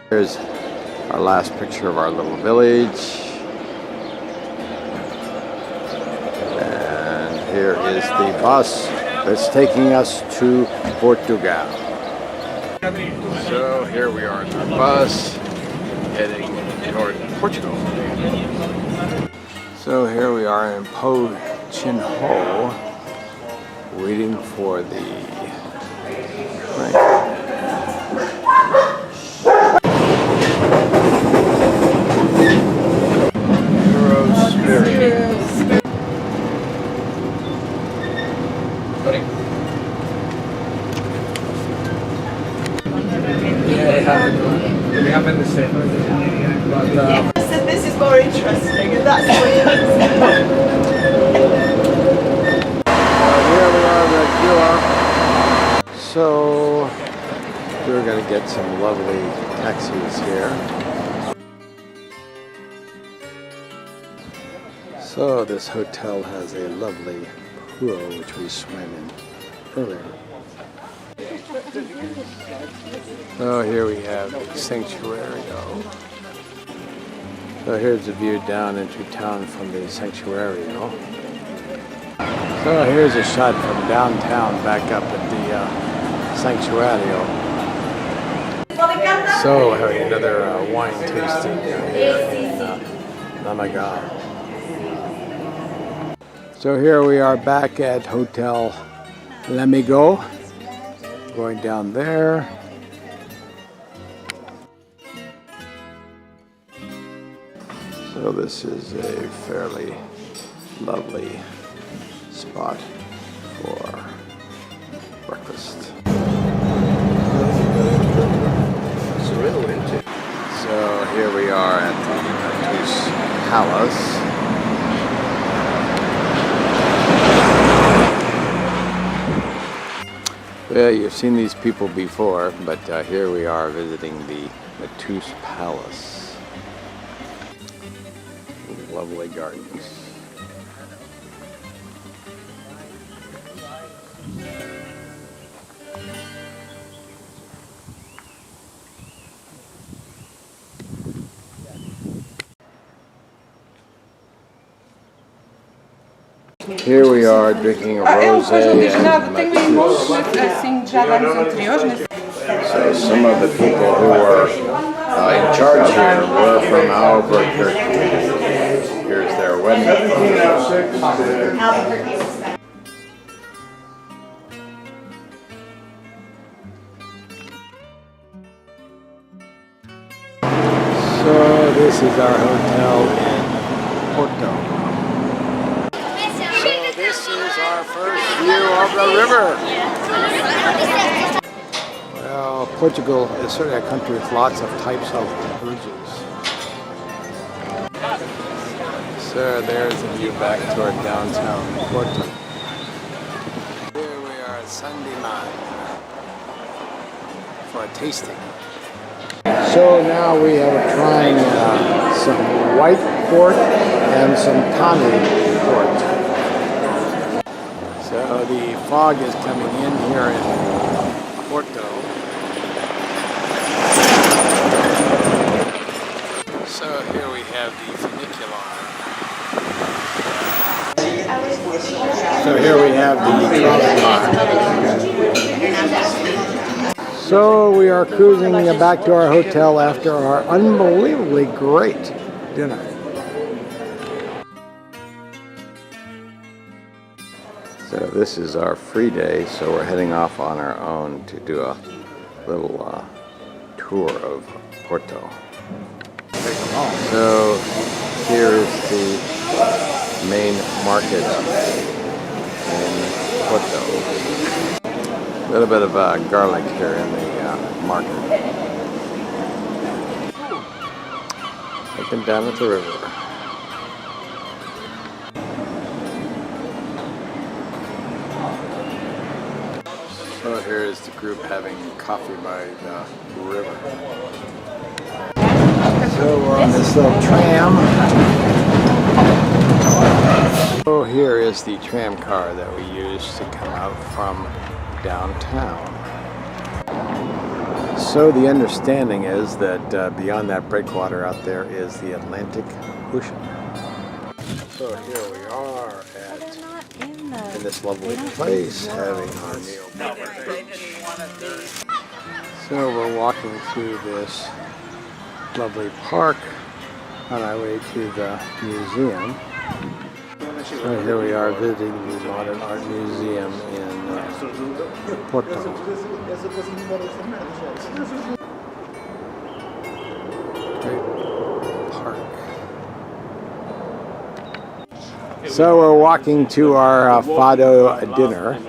Here's our last picture of our little village. And here is the bus that's taking us to Portugal. So here we are in our bus heading toward Portugal. So here we are in Po Chin Ho, waiting for the train. We haven't the same. I said this is more interesting, and that's what it is. Here we are at Gila. So we're going to get some lovely taxis here. So this hotel has a lovely pool which we swam in earlier. So here we have the Sanctuario. So here's the view down into town from the Sanctuario. So here's a shot from downtown back up at the Sanctuario. So we're having another wine tasting here in Namaga. So here we are back at Hotel L'Amigo. Going down there. So this is a fairly lovely spot for breakfast. So here we are at the Matus Palace. Well, you've seen these people before, but here we are visiting the Matus Palace. Lovely gardens. Here we are drinking a rosé and Matus. So some of the people who are in charge here were from Albuquerque. Here's their wedding. So this is our hotel in Porto. So this is our first view of the river. Well, Portugal is certainly a country with lots of types of bridges. So there's the view back toward downtown Porto. Here we are at Sandiman for a tasting. So now we are trying some white port and some tawny port. So the fog is coming in here in Porto. So here we have the funicular. So here we have the trolley. So we are cruising back to our hotel after our unbelievably great dinner. So this is our free day, so we're heading off on our own to do a little tour of Porto. So here is the main market in Porto. A little bit of garlic here in the market. Up and down at the river. So here is the group having coffee by the river. So we're on this little tram. So here is the tram car that we use to come out from downtown. So the understanding is that beyond that breakwater out there is the Atlantic Ocean. So here we are in this lovely place having our meal. So we're walking through this lovely park on our way to the museum. So here we are visiting the Modern Art Museum in Portugal. Great park. So we're walking to our fado dinner.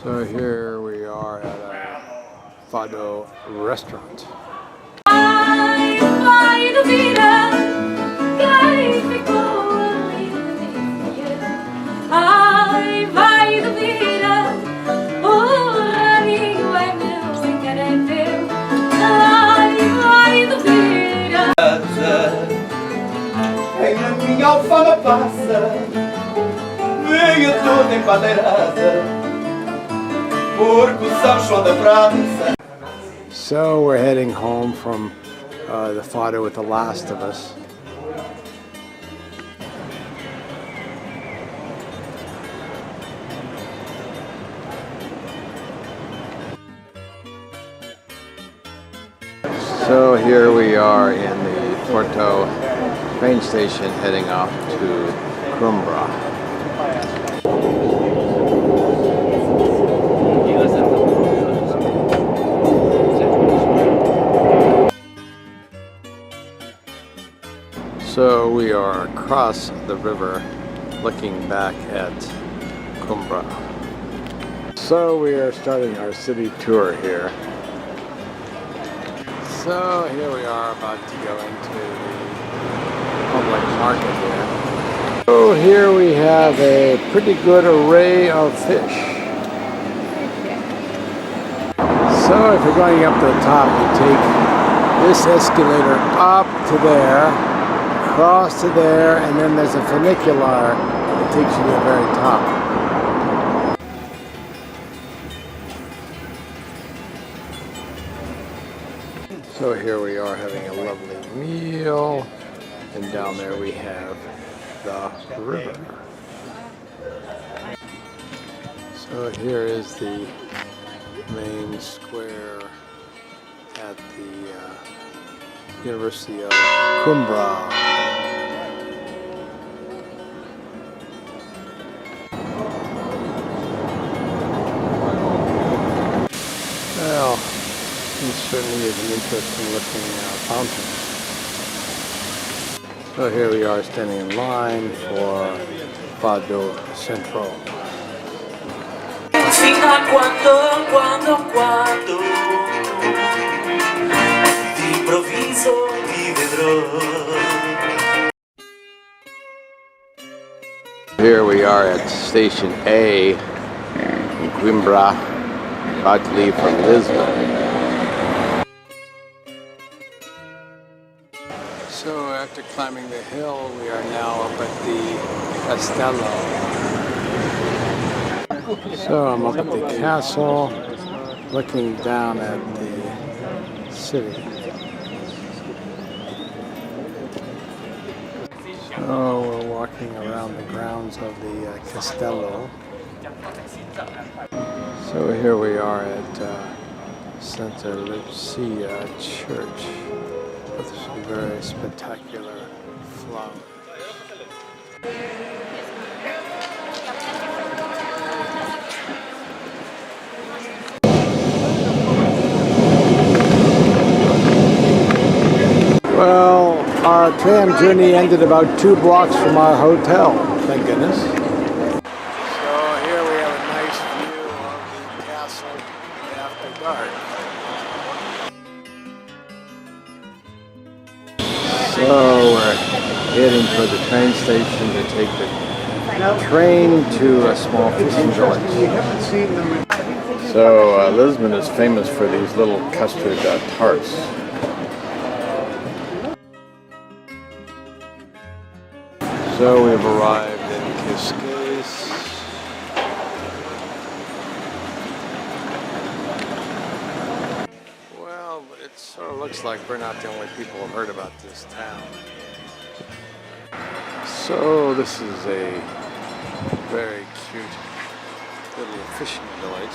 So here we are at a fado restaurant. Minha alfama passa, veio toda embandeirada, porque o São João da França. So we're heading home from the fado with The Last of Us. So here we are in the Porto train station heading off to Coimbra. So we are across the river looking back at Coimbra. So we are starting our city tour here. So here we are about to go into the public market here. So here we have a pretty good array of fish. So if you're going up to the top, you take this escalator up to there, across to there, and then there's a funicular that takes you to the very top. So here we are having a lovely meal, and down there we have the river. So here is the main square at the University of Coimbra. Well, it certainly is an interesting looking fountain. So here we are standing in line for Fado Central. Here we are at Station A in Coimbra, about to leave for Lisbon. So after climbing the hill, we are now up at the Castello. So I'm up at the castle, looking down at the city. So we're walking around the grounds of the Castello. So here we are at Santa Lucia Church with some very spectacular flowers. Well, our tram journey ended about 2 blocks from our hotel, thank goodness. So here we have a nice view of the castle after dark. So we're heading for the train station to take the train to a small fishing village. So Lisbon is famous for these little custard tarts. So we've arrived in Cascais. looks like we're not the only people who have heard about this town. So this is a very cute little fishing village.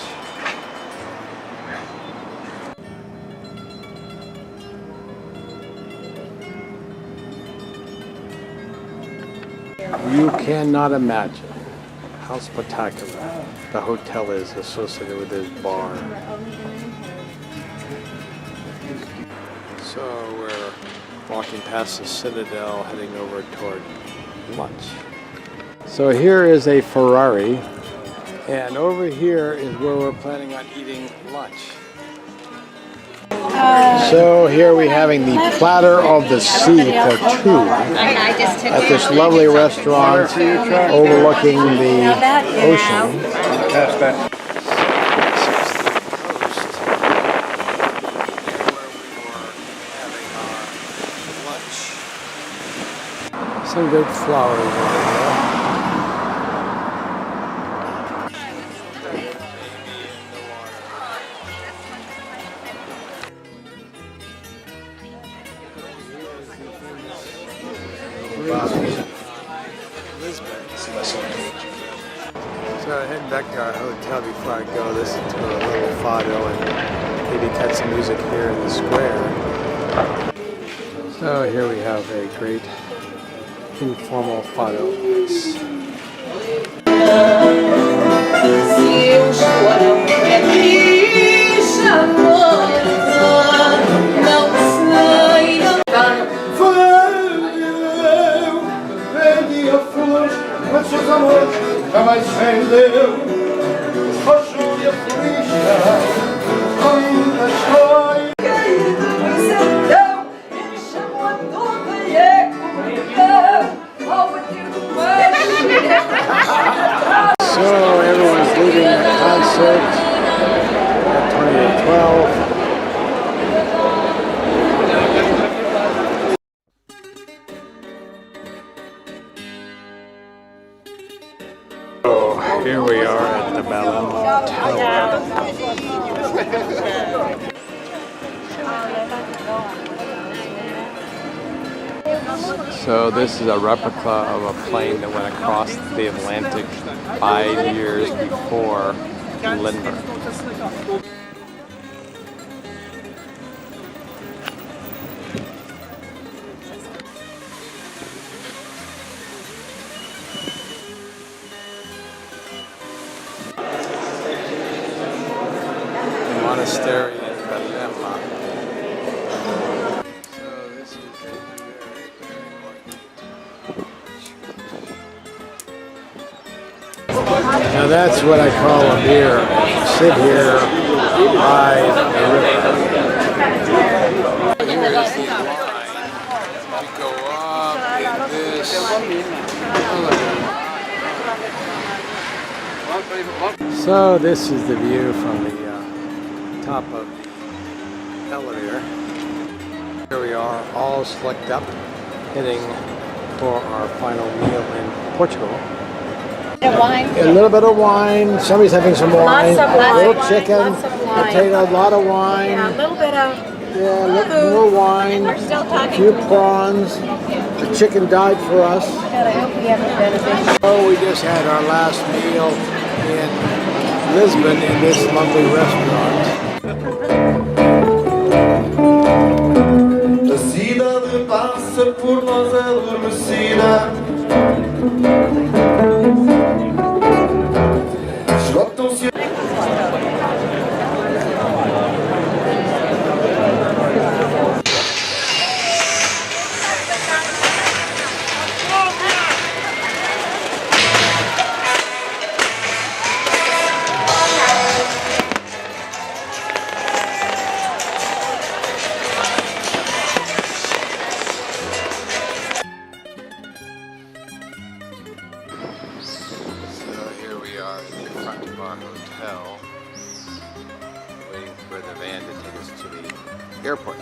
You cannot imagine how spectacular the hotel is associated with this bar. So we're walking past the Citadel, heading over toward lunch. So here is a Ferrari, and over here is where we're planning on eating lunch. So here we're having the platter of the sea for two at this lovely restaurant overlooking the ocean. Some good flowers over there. So heading back to our hotel before I go, listen to a little fado and maybe catch some music here in the square. So here we have a great informal fado place. Jamais vendeu roxo e a florista ainda estou. So everyone's leaving the concert at 2012. Here we are at the Ballon Tower. So this is a replica of a plane that went across the Atlantic 5 years before Lindbergh. Monastery in Belema. So this is a very, very important. Now that's what I call a beer. Sit here by the river. Here's the line. We go up in this elevator. So this is the view from the top of the elevator. Here we are, all slicked up, heading for our final meal in Portugal. A little bit of wine. Somebody's having some wine. Lots of a little wine. chicken, Lots of wine. potato, a lot of wine. Yeah, a little bit of Yeah, a little more wine. We're still A talking. few prawns. The chicken died for us. I hope we haven't been a bit. Oh, we just had our last meal in Lisbon in this lovely restaurant. A cidade passa por nós adormecida. Esgotam-se. Our hotel, waiting for the van to take us to the airport.